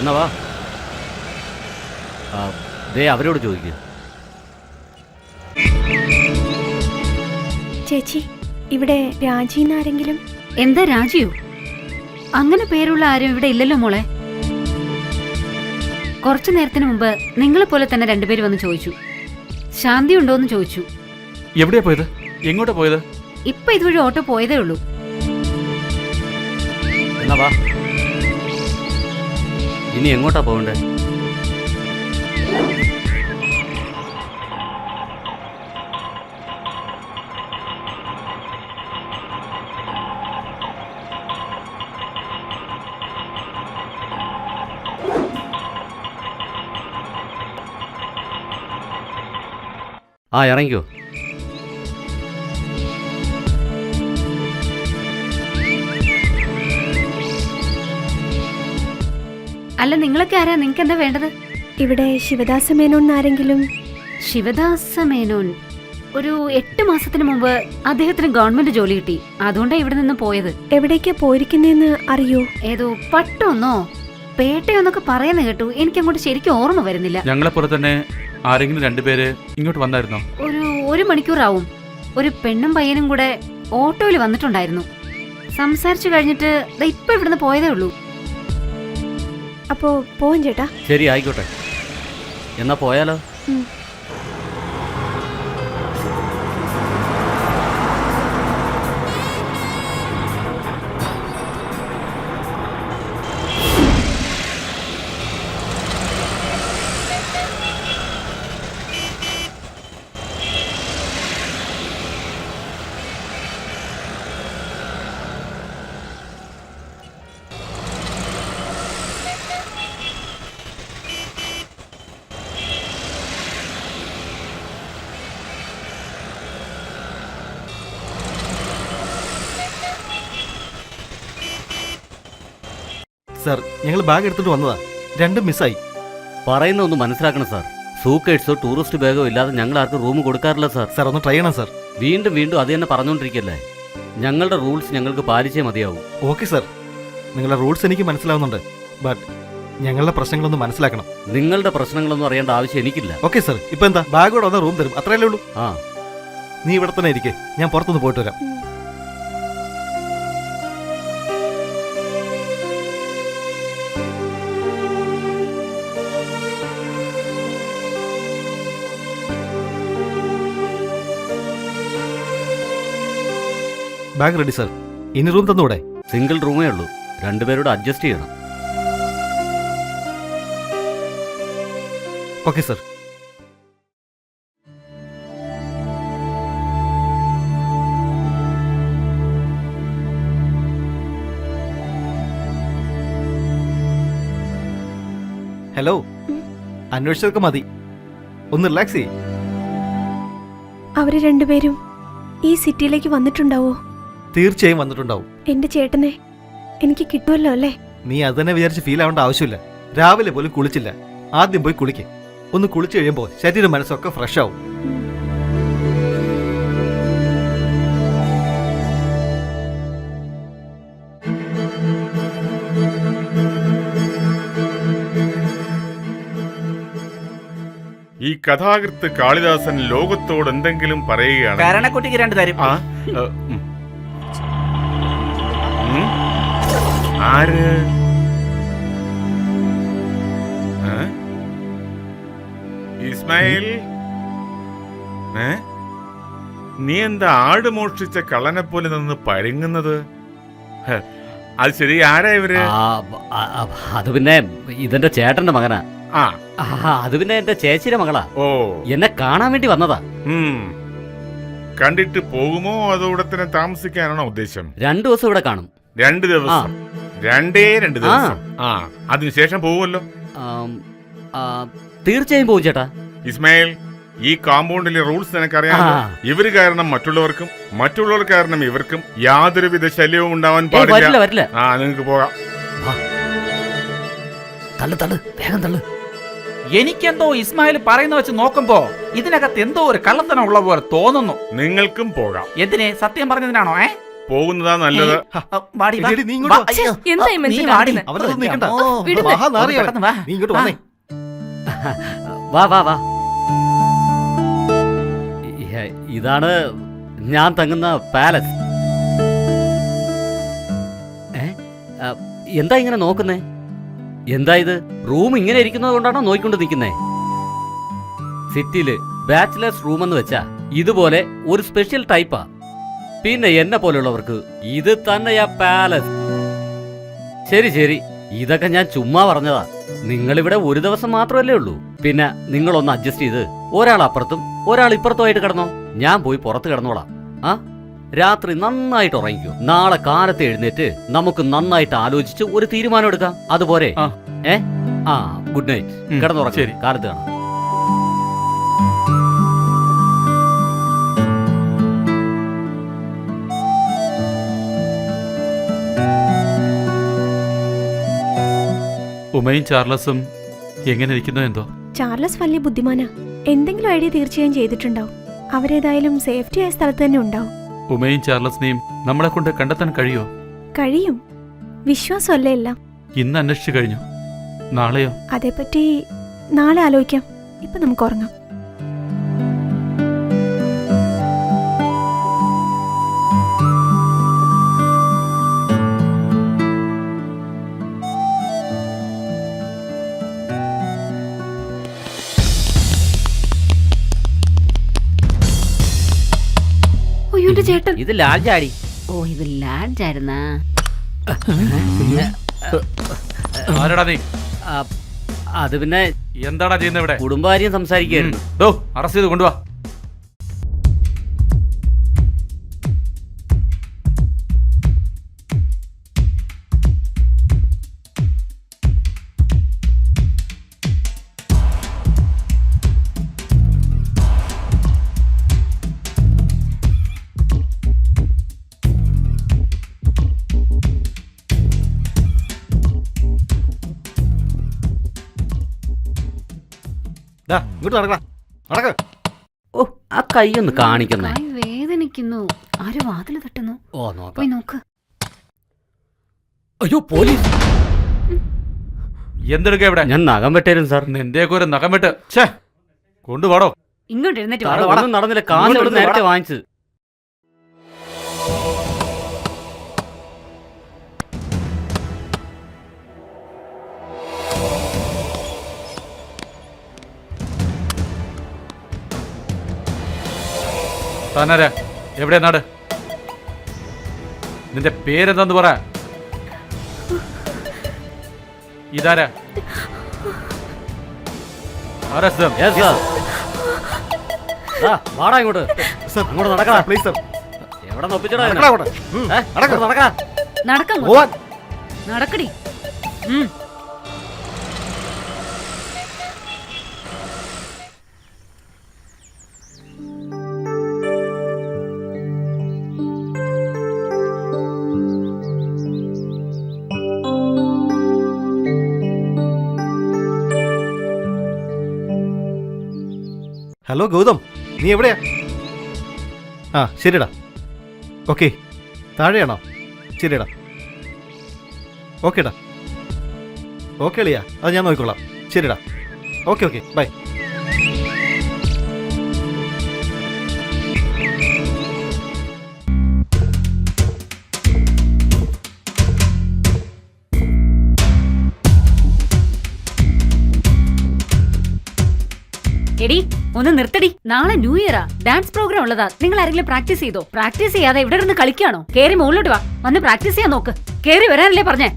എന്നാ വാ. ദേ അവരോട് ചോദിക്കുക. ചേച്ചി, ഇവിടെ രാജിന്നാരെങ്കിലും? എന്താ രാജിയോ? അങ്ങനെ പേരുള്ള ആരും ഇവിടെ ഇല്ലല്ലോ മോളെ. കുറച്ചു നേരത്തിന് മുമ്പ് നിങ്ങളെ പോലെ തന്നെ രണ്ടുപേര് വന്ന് ചോദിച്ചു, ശാന്തി ഉണ്ടോന്ന് ചോദിച്ചു. എവിടെയാ പോയത്? എങ്ങോട്ടാ പോയത്? ഇപ്പൊ ഇതുവഴി ഓട്ടോ പോയതേ ഉള്ളൂ. എന്നാ വാ. ഇനി എങ്ങോട്ടാ പോകണ്ടേ? ആ ഇറങ്ങിക്കോ. അല്ല, നിങ്ങളൊക്കെ ആരാ? നിങ്ങൾക്ക് എന്താ വേണ്ടത്? ഇവിടെ ശിവദാസ മേനോൻ ആരെങ്കിലും? ശിവദാസ മേനോൻ ഒരു 8 മാസത്തിന് മുമ്പ് അദ്ദേഹത്തിന് ഗവൺമെന്റ് ജോലി കിട്ടി. അതുകൊണ്ടാണ് ഇവിടെ നിന്ന് പോയത്. എവിടേക്കാ പോയിരിക്കുന്നേന്ന് അറിയോ? ഏതോ പട്ടൊന്നോ പേട്ടയൊന്നൊക്കെ പറയുന്ന കേട്ടു. എനിക്ക് അങ്ങോട്ട് ശരിക്കും ഓർമ്മ വരുന്നില്ല. ഞങ്ങളെ പോലെ തന്നെ ആരെങ്കിലും രണ്ടുപേര് ഇങ്ങോട്ട് വന്നായിരുന്നോ? ഒരു മണിക്കൂറാവും. ഒരു പെണ്ണും പയ്യനും കൂടെ ഓട്ടോയിൽ വന്നിട്ടുണ്ടായിരുന്നു. സംസാരിച്ചു കഴിഞ്ഞിട്ട് ഇപ്പൊ ഇവിടുന്ന് പോയതേ ഉള്ളൂ. അപ്പോ പോവും ചേട്ടാ. ശരി, ആയിക്കോട്ടെ. എന്നാ പോയാലോ? സാർ, ഞങ്ങൾ ബാഗ് എടുത്തിട്ട് വന്നതാ. രണ്ടും മിസ്സായി. പറയുന്ന ഒന്ന് മനസ്സിലാക്കണം സാർ. സൂക്കേഴ്സോ ടൂറിസ്റ്റ് ബാഗോ ഇല്ലാതെ ഞങ്ങൾ ആർക്കും റൂം കൊടുക്കാറില്ല സാർ. സാർ ഒന്ന് ട്രൈ ചെയ്യണം സാർ. വീണ്ടും വീണ്ടും അത് തന്നെ പറഞ്ഞുകൊണ്ടിരിക്കല്ലേ. ഞങ്ങളുടെ റൂൾസ് ഞങ്ങൾക്ക് പാലിച്ചേ മതിയാവും. ഓക്കെ സാർ, നിങ്ങളുടെ റൂൾസ് എനിക്ക് മനസ്സിലാവുന്നുണ്ട്. ബട്ട് ഞങ്ങളുടെ പ്രശ്നങ്ങളൊന്ന് മനസ്സിലാക്കണം. നിങ്ങളുടെ പ്രശ്നങ്ങളൊന്നും അറിയേണ്ട ആവശ്യം എനിക്കില്ല. ഓക്കെ സാർ, ഇപ്പൊ എന്താ? ബാഗോടെ വന്ന റൂം തരും, അത്രയല്ലേ ഉള്ളൂ. ആ, നീ ഇവിടെ തന്നെ ഇരിക്കേ, ഞാൻ പുറത്തുനിന്ന് പോയിട്ട് വരാം. Bag ready sir. ഇനി റൂം തന്നൂടെ? സിംഗിൾ റൂമേ ഉള്ളൂ. രണ്ടുപേരോട് അഡ്ജസ്റ്റ് ചെയ്യണം. Okay sir. ഹലോ, അന്വേഷിച്ചതൊക്കെ മതി. ഒന്ന് റിലാക്സ് ചെയ്യ്. അവര് രണ്ടുപേരും ഈ സിറ്റിയിലേക്ക് വന്നിട്ടുണ്ടാവോ? തീർച്ചയായും വന്നിട്ടുണ്ടാവും. എന്റെ ചേട്ടനെ എനിക്ക് കിട്ടുമല്ലോ അല്ലേ? നീ അത് തന്നെ വിചാരിച്ച് ഫീൽ ആവേണ്ട ആവശ്യമില്ല. രാവിലെ പോലും കുളിച്ചില്ല. ആദ്യം പോയി കുളിക്ക്. ഒന്ന് കുളിച്ചു കഴിയുമ്പോൾ ശരീരം മനസ്സൊക്കെ ഫ്രഷ് ആവും. ഈ കഥാകൃത്ത് കാളിദാസൻ ലോകത്തോട് എന്തെങ്കിലും പറയുകയാണ്. കരണക്കുട്ടിക്ക് 2 തരും. ആര്? ഇസ്മായിൽ, നീ എന്താ ആട് മോഷ്ടിച്ച കള്ളനെ പോലെ നിന്ന് പരുങ്ങുന്നത്? അത് ശരി, ആരാ ഇവര്? അത് പിന്നെ ഇതെന്റെ ചേട്ടന്റെ മകനാ. ആ, അത് പിന്നെ എന്റെ ചേച്ചിയുടെ മകളാ. ഓ, എന്നെ കാണാൻ വേണ്ടി വന്നതാ. കണ്ടിട്ട് പോകുമോ അതോ ഇവിടെ തന്നെ താമസിക്കാനാണോ ഉദ്ദേശം? 2 ദിവസം ഇവിടെ കാണും. 2 ദിവസം? 2 ദിവസം. ആ, അതിനുശേഷം പോകുമല്ലോ. തീർച്ചയായും പോകും ചേട്ടാ. ഇസ്മായിൽ, ഈ കോമ്പൗണ്ടിലെ റൂൾസ് നിനക്കറിയാം. ഇവര് കാരണം മറ്റുള്ളവർക്കും മറ്റുള്ളവർ കാരണം ഇവർക്കും യാതൊരുവിധ ശല്യവും ഉണ്ടാവാൻ പാടില്ല. ആ, നിങ്ങൾക്ക് പോകാം. തള്ളു തള്ളു, വേഗം തള്ളു. എനിക്കെന്തോ ഇസ്മായിൽ പറയുന്ന വെച്ച് നോക്കുമ്പോ ഇതിനകത്ത് എന്തോ ഒരു കള്ളത്തനം ഉള്ള പോലെ തോന്നുന്നു. നിങ്ങൾക്കും പോകാം. എന്തിനെ? സത്യം പറഞ്ഞതിനാണോ? പോകുന്നതാ നല്ലത്. വാടി, വാ. എടി, നീ ഇങ്ങോട്ട് വാ. അയ്യോ. എന്താ ഈ നീ മനുഷ്യൻ വാടി. കാണിക്കുന്നെ? അവനൊന്നും നിൽക്കണ്ട. വിടുന്നെ. മഹാനാറിയാ അവൻ. പെട്ടെന്ന് വാ. നീ ഇങ്ങോട്ട് വന്നേ. വാ വാ വാ. ഇതാണ് ഞാൻ തങ്ങുന്ന പാലസ്. എന്താ ഇങ്ങനെ നോക്കുന്നേ? എന്താ ഇത്? റൂം ഇങ്ങനെ ഇരിക്കുന്നത് കൊണ്ടാണോ നോക്കിക്കൊണ്ട് നിൽക്കുന്നേ? സിറ്റിയില് ബാച്ചിലേഴ്സ് റൂം എന്ന് വെച്ചാ ഇതുപോലെ ഒരു സ്പെഷ്യൽ ടൈപ്പാ. പിന്നെ എന്നെ പോലുള്ളവർക്ക് ഇത് തന്നെയാ പാലസ്. ശരി ശരി, ഇതൊക്കെ ഞാൻ ചുമ്മാ പറഞ്ഞതാ. നിങ്ങളിവിടെ ഒരു ദിവസം മാത്രമല്ലേ ഉള്ളൂ. പിന്നെ നിങ്ങളൊന്ന് അഡ്ജസ്റ്റ് ചെയ്ത് ഒരാൾ അപ്പുറത്തും ഒരാൾ ഇപ്പുറത്തുമായിട്ട് കിടന്നോ. ഞാൻ പോയി പുറത്ത് കിടന്നോളാം. ആ, രാത്രി നന്നായിട്ട് ഉറങ്ങിക്കോ. നാളെ കാലത്ത് എഴുന്നേറ്റ് നമുക്ക് നന്നായിട്ട് ആലോചിച്ച് ഒരു തീരുമാനം എടുക്കാം. അതുപോലെ ആ. Good night. ഉം, കിടന്നുറങ്ങ്. ശരി. കാലത്ത് കാണാം. ഉമയും ചാർലസും എങ്ങനെ ഇരിക്കുന്നു എന്തോ. ചാർലസ് വലിയ ബുദ്ധിമാനാ. എന്തെങ്കിലും ഐഡിയ തീർച്ചയായും ചെയ്തിട്ടുണ്ടാവും. അവരേതായാലും സേഫ്റ്റി ആയ സ്ഥലത്ത് തന്നെ ഉണ്ടാവും. ഉമയും ചാർലസിനെയും നമ്മളെ കൊണ്ട് കണ്ടെത്താൻ കഴിയോ? കഴിയും. വിശ്വാസമല്ലേ എല്ലാം. ഇന്ന് അന്വേഷിച്ചു കഴിഞ്ഞു. നാളെയോ? അതേപ്പറ്റി നാളെ ആലോചിക്കാം. ഇപ്പൊ നമുക്ക് ഉറങ്ങാം. അയ്യോ, എന്റെ ചേട്ടൻ. ഇത് ലാൽ ചാടി. ഓ, ഇത് ലാഡ്ജായിരുന്നാ? ആരടാ നീ? അത് പിന്നെ എന്താടാ ചെയ്യുന്നത് ഇവിടെ? കുടുംബകാര്യം സംസാരിക്കുകയായിരുന്നു. അറസ്റ്റ് ചെയ്ത് കൊണ്ടുവാ. ദാ, ഇങ്ങോട്ട് നടക്കടാ. നടക്ക്. ഓ, ആ കൈ ഒന്ന് കാണിക്കുന്നേ. കൈ വേദനിക്കുന്നു. ആരോ വാതിൽ തട്ടുന്നു. ഓ, നോക്കാം. പോയി നോക്ക്. അയ്യോ, പോലീസ്. എന്തെടുക്ക ഇവിടെ? ഞാൻ നഖം വെട്ടേരും സാർ. നിന്റെയൊക്കെ ഒരു നഖം വെട്ട്. ഛേ, കൊണ്ടുപോടോ. ഇങ്ങോട്ട് എഴുന്നേറ്റ് സാറേ, വാ. ഒന്നും നടന്നില്ല. കാശ് ഇങ്ങോട്ട് ഇവിടെ നേരത്തെ വാങ്ങിച്ചു. താനാരാ? എവിടെ നാട്? നിന്റെ പേരെന്താന്ന് പറ. ഇതാരാ? ആരാ സ്ഥലം? Yes, sir. ദാ, വാടാ ഇങ്ങോട്ട്. സർ, അങ്ങോട്ട് നടക്കടാ. Please sir. എവിടെ നൊപ്പിച്ചടാ നടക്കടാ അങ്ങോട്ട്. നടക്ക്. നടക്കാ. നടക്കാം. പോവാൻ. നടക്കടി. ഹലോ ഗൗതം, നീ എവിടെയാ? ആ, ശരിടാ. ഓക്കെ, താഴെയാണോ? ശരിടാ. ഓക്കേടാ. ഓക്കെ അളിയാ, അത് ഞാൻ നോക്കിക്കോളാം. ശരിടാ. Okay okay, bye. എടി, ഒന്ന് നിർത്തടി. നാളെ ന്യൂ ഇയറാ. ഡാൻസ് പ്രോഗ്രാം ഉള്ളതാ. നിങ്ങൾ ആരെങ്കിലും പ്രാക്ടീസ് ചെയ്തോ? പ്രാക്ടീസ് ചെയ്യാതെ ഇവിടെ ഇരുന്ന് കളിക്കാണോ? കേറി മുകളിലോട്ട് വാ. വന്ന് പ്രാക്ടീസ് ചെയ്യാൻ നോക്ക്. കേറി വരാനല്ലേ പറഞ്ഞേ?